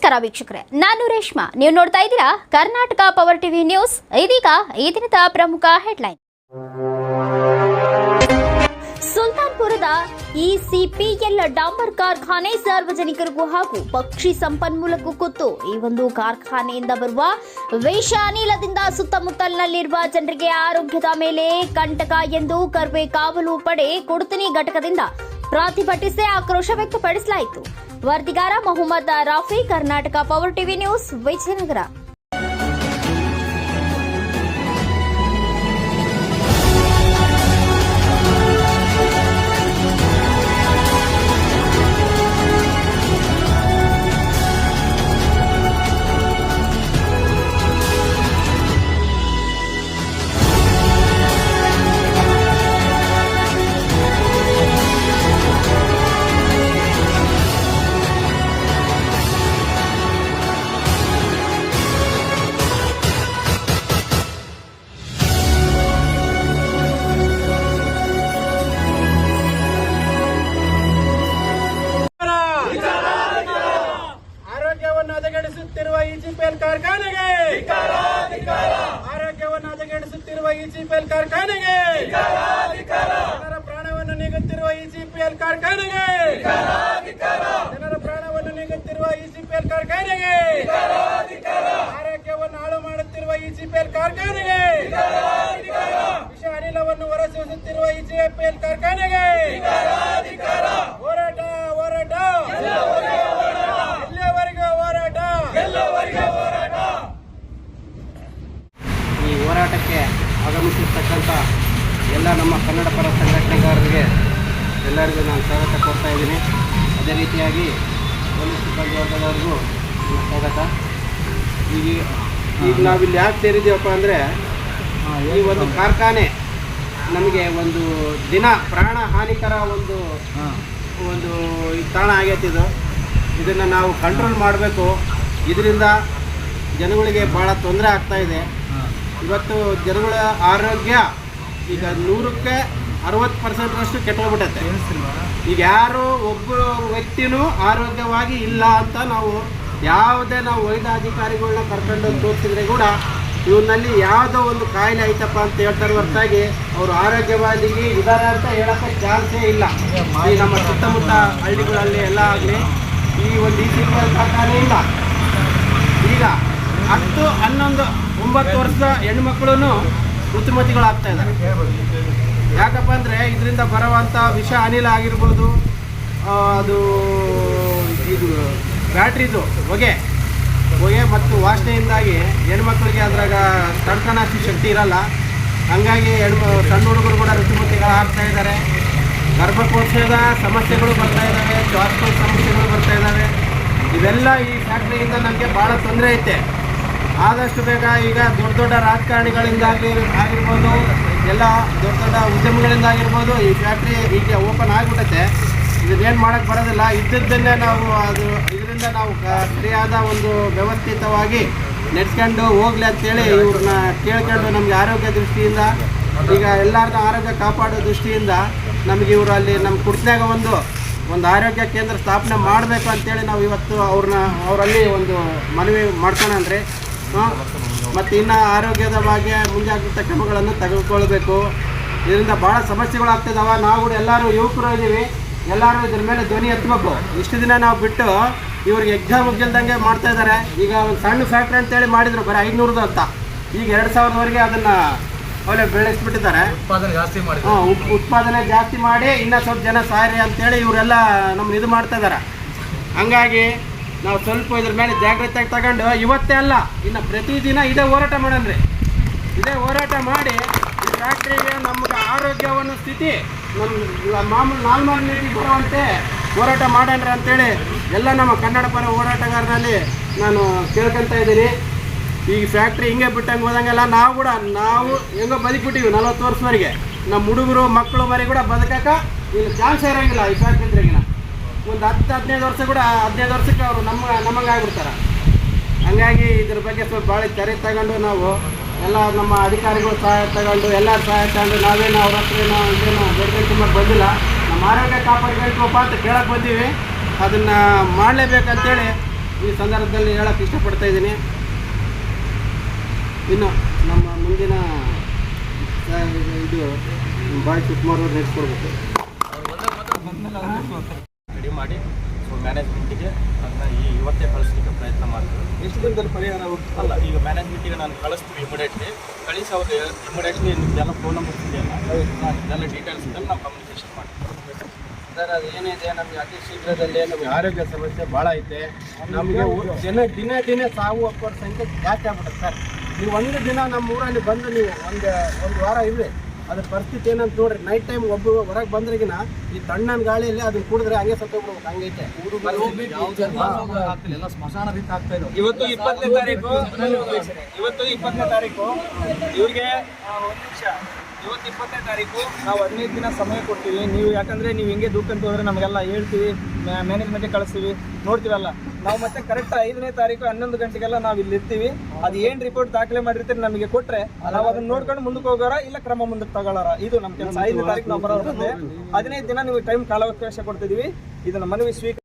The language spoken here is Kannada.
ನಮಸ್ಕಾರ ವೀಕ್ಷಕರೇ, ನಾನು ರೇಷ್ಮಾ. ನೀವು ನೋಡ್ತಾ ಇದ್ದೀರಾ ಕರ್ನಾಟಕ ಪವರ್ ಟಿವಿ ನ್ಯೂಸ್. ಇದೀಗ ಈ ದಿನದ ಪ್ರಮುಖ ಹೆಡ್ಲೈನ್. ಸುಲ್ತಾನ್ಪುರದ ಇಸಿಪಿಎಲ್ ಡಾಂಬರ್ ಕಾರ್ಖಾನೆ ಸಾರ್ವಜನಿಕರಿಗೂ ಹಾಗೂ ಪಕ್ಷಿ ಸಂಪನ್ಮೂಲಕ್ಕೂ ಕುತ್ತು. ಈ ಒಂದು ಕಾರ್ಖಾನೆಯಿಂದ ಬರುವ ವಿಷ ಅನಿಲದಿಂದ ಸುತ್ತಮುತ್ತಲಿನಲ್ಲಿರುವ ಜನರಿಗೆ ಆರೋಗ್ಯದ ಮೇಲೆ ಕಂಟಕ ಎಂದು ಕರ್ವೆ ಕಾವಲು ಪಡೆ ಕುಡ್ತನಿ ಘಟಕದಿಂದ ಪ್ರತಿಭಟಿಸಿ ಆಕ್ರೋಶ ವ್ಯಕ್ತಪಡಿಸಲಾಯಿತು. ವರದಿಗಾರ Mohammed Rafi, Karnataka power TV news, Vijayanagara. ಹದಗೆಡಿಸುತ್ತಿರುವ ಇಜಿಪಿಎಲ್ ಕಾರ್ಖಾನೆಗೆ ಆರೋಗ್ಯವನ್ನು ಹದಗೆಡಿಸುತ್ತಿರುವ ಇಜಿಪಿಎಲ್ ಕಾರ್ಖಾನೆಗೆ ಜನರ ಪ್ರಾಣವನ್ನು ನೀಗುತ್ತಿರುವ ಇಜಿಪಿಎಲ್ ಕಾರ್ಖಾನೆಗೆ ಜನರ ಪ್ರಾಣವನ್ನು ನೀಗುತ್ತಿರುವ ಇಜಿಪಿಎಲ್ ಕಾರ್ಖಾನೆಗೆ ಆರೋಗ್ಯವನ್ನು ಹಾಳು ಮಾಡುತ್ತಿರುವ ಇಜಿಪಿಎಲ್ ಕಾರ್ಖಾನೆಗೆ ವಿಷ ಅನಿಲವನ್ನು ಹೊರಸೂಸುತ್ತಿರುವ ಇಜಿಪಿಎಲ್ ಕಾರ್ಖಾನೆಗೆ ಹೋರಾಟ ಹೋರಾಟ ಈ ಹೋರಾಟಕ್ಕೆ ಆಗಮಿಸಿರ್ತಕ್ಕಂಥ ಎಲ್ಲ ನಮ್ಮ ಕನ್ನಡ ಪರ ಸಂಘಟನೆಗಾರರಿಗೆ ಎಲ್ಲರಿಗೂ ನಾನು ಸ್ವಾಗತ ಕೊಡ್ತಾ ಇದ್ದೀನಿ. ಅದೇ ರೀತಿಯಾಗಿ ಪೊಲೀಸ್ ಸಿಬ್ಬಂದಿ ವರ್ಗದವರಿಗೂ ನನ್ನ ಸ್ವಾಗತ. ಈಗ ನಾವಿಲ್ಲಿ ಯಾಕೆ ಸೇರಿದ್ದೀವಪ್ಪ ಅಂದರೆ, ಈ ಒಂದು ಕಾರ್ಖಾನೆ ನಮಗೆ ಒಂದು ದಿನ ಪ್ರಾಣ ಹಾನಿಕರ ಒಂದು ತಾಣ ಆಗೈತಿದು. ಇದನ್ನು ನಾವು ಕಂಟ್ರೋಲ್ ಮಾಡಬೇಕು. ಇದರಿಂದ ಜನಗಳಿಗೆ ಭಾಳ ತೊಂದರೆ ಆಗ್ತಾಯಿದೆ. ಇವತ್ತು ಜನಗಳ ಆರೋಗ್ಯ ಈಗ 100ಕ್ಕೆ 60% ಕೆಟ್ಟೋಗ್ಬಿಟ್ಟೈತೆ. ಈಗ ಯಾರು ಒಬ್ಬ ವ್ಯಕ್ತಿನೂ ಆರೋಗ್ಯವಾಗಿ ಇಲ್ಲ ಅಂತ ನಾವು ವೈದ್ಯಾಧಿಕಾರಿಗಳನ್ನ ಕರ್ಕೊಂಡು ತೋರಿಸಿದ್ರೆ ಕೂಡ ಇವನಲ್ಲಿ ಯಾವುದೋ ಒಂದು ಕಾಯಿಲೆ ಐತಪ್ಪ ಅಂತ ಹೇಳ್ತಾರೆ ಹೊರತಾಗಿ ಅವರು ಆರೋಗ್ಯವಾಗಿ ಇದ್ದಾರೆ ಅಂತ ಹೇಳೋಕ್ಕೆ ಚಾನ್ಸೇ ಇಲ್ಲ. ಈ ನಮ್ಮ ಸುತ್ತಮುತ್ತ ಹಳ್ಳಿಗಳಲ್ಲಿ ಎಲ್ಲ ಆಗಲಿ ಈ ಒಂದು ಇಜಿಪಿಎಲ್ ಕಾರ್ಖಾನೆ ಇಲ್ಲ. ಈಗ 10, 11, 9 ವರ್ಷದ ಹೆಣ್ಮಕ್ಳು ಋತುಮತಿಗಳಾಗ್ತಾ ಇದ್ದಾರೆ. ಯಾಕಪ್ಪ ಅಂದರೆ ಇದರಿಂದ ಬರುವಂಥ ವಿಷ ಅನಿಲ ಆಗಿರ್ಬೋದು, ಅದು ಇದು ಬ್ಯಾಟ್ರಿದು ಹೊಗೆ ಮತ್ತು ವಾಸನೆಯಿಂದಾಗಿ ಹೆಣ್ಮಕ್ಳಿಗೆ ಅದ್ರಾಗ ತಡ್ಕೊಳ್ಳೋ ಶಕ್ತಿ ಇರಲ್ಲ. ಹಾಗಾಗಿ ಸಣ್ಣ ಹುಡುಗರು ಕೂಡ ಋತುಮತಿಗಳಾಗ್ತಾ ಇದ್ದಾರೆ. ಗರ್ಭಕೋಶದ ಸಮಸ್ಯೆಗಳು ಬರ್ತಾ ಇದ್ದಾವೆ, ಶ್ವಾಸಕೋಶ ಸಮಸ್ಯೆಗಳು ಬರ್ತಾ ಇದ್ದಾವೆ. ಇವೆಲ್ಲ ಈ ಫ್ಯಾಕ್ಟ್ರಿಯಿಂದ ನಮಗೆ ಭಾಳ ತೊಂದರೆ ಐತೆ. ಆದಷ್ಟು ಬೇಗ ಈಗ ದೊಡ್ಡ ದೊಡ್ಡ ರಾಜಕಾರಣಿಗಳಿಂದ ಆಗಿರ್ಬೋದು, ಎಲ್ಲ ದೊಡ್ಡ ದೊಡ್ಡ ಉದ್ಯಮಗಳಿಂದ ಆಗಿರ್ಬೋದು, ಈ ಫ್ಯಾಕ್ಟ್ರಿ ಈಗ ಓಪನ್ ಆಗಿಬಿಟ್ಟೈತೆ. ಇದನ್ನೇನು ಮಾಡೋಕ್ಕೆ ಬರೋದಿಲ್ಲ. ಇದ್ದದ್ದನ್ನೇ ನಾವು ಇದರಿಂದ ನಾವು ಸರಿಯಾದ ಒಂದು ವ್ಯವಸ್ಥಿತವಾಗಿ ನಡೆಸ್ಕೊಂಡು ಹೋಗ್ಲಿ ಅಂತೇಳಿ ಇವ್ರನ್ನ ಕೇಳ್ಕೊಂಡು ನಮಗೆ ಆರೋಗ್ಯ ದೃಷ್ಟಿಯಿಂದ, ಈಗ ಎಲ್ಲರನ್ನ ಆರೋಗ್ಯ ಕಾಪಾಡೋ ದೃಷ್ಟಿಯಿಂದ ನಮಗೆ ಇವರು ಅಲ್ಲಿ ನಮ್ಮ ಕುಡ್ಸ್ನಾಗ ಒಂದು ಆರೋಗ್ಯ ಕೇಂದ್ರ ಸ್ಥಾಪನೆ ಮಾಡಬೇಕು ಅಂತೇಳಿ ನಾವು ಇವತ್ತು ಅವರಲ್ಲಿ ಒಂದು ಮನವಿ ಮಾಡ್ಕೊಳ್ಳೋಣ್ರಿ. ಮತ್ತು ಇನ್ನು ಆರೋಗ್ಯದ ಬಗ್ಗೆ ಮುಂಜಾಗ್ರತಾ ಕ್ರಮಗಳನ್ನು ತೆಗೆದುಕೊಳ್ಬೇಕು. ಇದರಿಂದ ಭಾಳ ಸಮಸ್ಯೆಗಳಾಗ್ತಿದ್ದಾವೆ. ನಾವು ಕೂಡ ಎಲ್ಲರೂ ಯುವಕರು ಇದ್ದೀವಿ, ಎಲ್ಲರೂ ಇದ್ರ ಮೇಲೆ ಧ್ವನಿ ಎತ್ತಬೇಕು. ಇಷ್ಟು ದಿನ ನಾವು ಬಿಟ್ಟು ಇವ್ರಿಗೆ ಎಕ್ಸಾಮ್ ಮುಗಿಲ್ದಂಗೆ ಮಾಡ್ತಾಯಿದ್ದಾರೆ. ಈಗ ಒಂದು ಸಣ್ಣ ಫ್ಯಾಕ್ಟ್ರಿ ಅಂತೇಳಿ ಮಾಡಿದ್ರು, ಬರೀ 500 ಅಂತ. ಈಗ 2000ವರೆಗೆ ಅದನ್ನು ಅವಲೇ ಬೆಳೆಸ್ಬಿಟ್ಟಿದ್ದಾರೆ. ಉತ್ಪಾದನೆ ಜಾಸ್ತಿ ಮಾಡಿ ಇನ್ನೂ ಸ್ವಲ್ಪ ಜನ ಸಾರಿ ಅಂತೇಳಿ ಇವರೆಲ್ಲ ನಮ್ಮನ್ನು ಇದು ಮಾಡ್ತಾಯಿದ್ದಾರೆ. ಹಂಗಾಗಿ ನಾವು ಸ್ವಲ್ಪ ಇದ್ರ ಮೇಲೆ ಜಾಗ್ರತೆ ತಗೊಂಡು ಇವತ್ತೇ ಅಲ್ಲ, ಇನ್ನು ಪ್ರತಿದಿನ ಇದೇ ಹೋರಾಟ ಮಾಡೋಣ್ರಿ. ಇದೇ ಹೋರಾಟ ಮಾಡಿ ಈ ಫ್ಯಾಕ್ಟ್ರಿಗೆ ನಮಗೆ ಆರೋಗ್ಯವನ್ನು ಸ್ಥಿತಿ ಮಾಮೂಲು ನಾರ್ಮಲ್ ನೀತಿ ಬರುವಂತೆ ಹೋರಾಟ ಮಾಡೋಣ್ರಿ ಅಂತೇಳಿ ಎಲ್ಲ ನಮ್ಮ ಕನ್ನಡ ಪರ ಹೋರಾಟಗಾರರಲ್ಲಿ ನಾನು ಕೇಳ್ಕೊತಾ ಇದ್ದೀನಿ. ಈ ಫ್ಯಾಕ್ಟ್ರಿ ಹಿಂಗೆ ಬಿಟ್ಟಂಗೆ ಹೋದಂಗೆಲ್ಲ ನಾವು ಹೆಂಗೋ ಬದುಕ್ಬಿಟ್ಟಿವಿ 40 ವರ್ಷದವರೆಗೆ. ನಮ್ಮ ಹುಡುಗರು ಮಕ್ಕಳು ಮರಿ ಕೂಡ ಬದುಕಕ್ಕೆ ಇಲ್ಲಿ ಚಾನ್ಸ್ ಇರೋಂಗಿಲ್ಲ. ಈ ಫ್ಯಾಕ್ಟ್ರಿ ಇದ್ರಾಗಿನ ಒಂದು 10-15 ವರ್ಷ ಕೂಡ 15 ವರ್ಷಕ್ಕೆ ಅವರು ನಮಗೆ ಆಗ್ಬಿಡ್ತಾರೆ. ಹಂಗಾಗಿ ಇದ್ರ ಬಗ್ಗೆ ಸ್ವಲ್ಪ ಭಾಳ ಚರ್ಯೆ ತಗೊಂಡು ನಾವು ಎಲ್ಲ ನಮ್ಮ ಅಧಿಕಾರಿಗಳು ಸಹಾಯ ತಗೊಂಡು ಎಲ್ಲರ ಸಹಾಯ ತಗೊಂಡು ನಾವೇನು ಅವ್ರ ಹತ್ರ ಏನು ಬೇಡಿಕೆ ತುಂಬಕ್ಕೆ ಬಂದಿಲ್ಲ. ನಮ್ಮ ಆರೋಗ್ಯ ಕಾಪಾಡ್ಕೊಳ್ಬೇಕಪ್ಪ ಅಂತ ಕೇಳಕ್ಕೆ ಬಂದೀವಿ. ಅದನ್ನು ಮಾಡಲೇಬೇಕಂತೇಳಿ ಈ ಸಂದರ್ಭದಲ್ಲಿ ಹೇಳಕ್ಕೆ ಇಷ್ಟಪಡ್ತಾ ಇದ್ದೀನಿ. ಇನ್ನು ನಮ್ಮ ಮುಂದಿನ ಇದು ಬಾಯ್ ಸುಕುಮಾರ್ ಅವ್ರು ನಡೆಸ್ಕೊಡ್ಬೇಕು. ರೆಡಿ ಮಾಡಿ ಮ್ಯಾನೇಜ್ಮೆಂಟಿಗೆ ಅದನ್ನ ಇವತ್ತೇ ಕಳಿಸ್ಲಿಕ್ಕೆ ಪ್ರಯತ್ನ ಮಾಡ್ತೀವಿ. ಎಷ್ಟು ದಿನದಲ್ಲಿ ಪರಿಹಾರ ಅಲ್ಲ, ಈಗ ಮ್ಯಾನೇಜ್ಮೆಂಟಿಗೆ ನಾನು ಕಳಿಸ್ತೀವಿ ಇಮಿಡಿಯೇಟ್ಲಿ. ಕಳಿಸಿ ಅವ್ರಿಗೆ ಇಮಿಡಿಯೇಟ್ಲಿ ನಿಮ್ದೆಲ್ಲ ಫೋನ್ ನಂಬರ್ ಇದೆಯಲ್ಲ ಇದೆಲ್ಲ ಡೀಟೇಲ್ಸ್ ಇದ್ದಲ್ಲಿ ನಾವು ಕಮ್ಯುನಿಕೇಷನ್ ಮಾಡ್ತೀವಿ. ಸರ್ ಅದು ಏನಿದೆ, ನಮಗೆ ಅತಿ ಶೀಘ್ರದಲ್ಲೇ ನಮಗೆ ಆರೋಗ್ಯ ಸಮಸ್ಯೆ ಭಾಳ ಐತೆ. ನಮಗೆ ದಿನೇ ಸಾವು ಒಪ್ಪರ ಸಂಖ್ಯೆ ಜಾಸ್ತಿ ಆಗ್ಬಿಡುತ್ತೆ ಸರ್. ನೀವು ಒಂದು ದಿನ ನಮ್ಮ ಊರಲ್ಲಿ ಬಂದು ನೀವು ಒಂದು ವಾರ ಇರ್ರಿ, ಅದ್ರ ಪರಿಸ್ಥಿತಿ ಏನಂತ ನೋಡ್ರಿ. ನೈಟ್ ಟೈಮ್ ಒಬ್ಬರು ಹೊರಗೆ ಬಂದ್ರಿಗಿನ ಈ ತಣ್ಣನ ಗಾಳಿಯಲ್ಲಿ ಅದನ್ನ ಕುಡಿದ್ರೆ ಹಂಗೆ ಸತ್ತೋಗ್ಬಿಡ್ಬೇಕು, ಹಂಗೈತೆ. ಎಲ್ಲ ಸ್ಮಶಾನ ರೀತಿ ಆಗ್ತಾ ಇದ್ದಾವೆ. ಇವತ್ತು 20ನೇ ತಾರೀಕು ಇವ್ರಿಗೆ ಒಂದು ನಿಮಿಷ. ಇವತ್ತು 20ನೇ ತಾರೀಕು ನಾವು 15 ದಿನ ಸಮಯ ಕೊಡ್ತೀವಿ. ನೀವು ಯಾಕಂದ್ರೆ ನೀವು ಹಿಂಗೆ ದುಃಖಂತ ಹೋದ್ರೆ ನಮಗೆಲ್ಲ ಹೇಳ್ತೀವಿ, ಮ್ಯಾನೇಜ್ಮೆಂಟಿಗೆ ಕಳಿಸ್ತೀವಿ, ನೋಡ್ತೀವಲ್ಲ. ನಾವು ಮತ್ತೆ ಕರೆಕ್ಟ್ 5ನೇ ತಾರೀಕು 11 ಗಂಟೆಗೆಲ್ಲ ನಾವು ಇಲ್ಲಿ ಇರ್ತೀವಿ. ಅದು ಏನು ರಿಪೋರ್ಟ್ ದಾಖಲೆ ಮಾಡಿರ್ತೀರಿ ನಮಗೆ ಕೊಟ್ಟರೆ ನಾವು ಅದನ್ನ ನೋಡ್ಕೊಂಡು ಮುಂದಕ್ಕೆ ಹೋಗೋರ, ಇಲ್ಲ ಕ್ರಮ ಮುಂದಕ್ಕೆ ತಗೊಳ್ಳೋರ. ಇದು ನಮ್ಮ ಕೆಲಸ. 5ನೇ ತಾರೀಕು ನಾವು ಬರೋರು ಬಂದೆ 15 ದಿನ ನೀವು ಟೈಮ್ ಕಾಲಾವಕಾಶ ಕೊಡ್ತಿದ್ದೀವಿ. ಇದನ್ನ ಮನವಿ ಸ್ವೀಕಾರ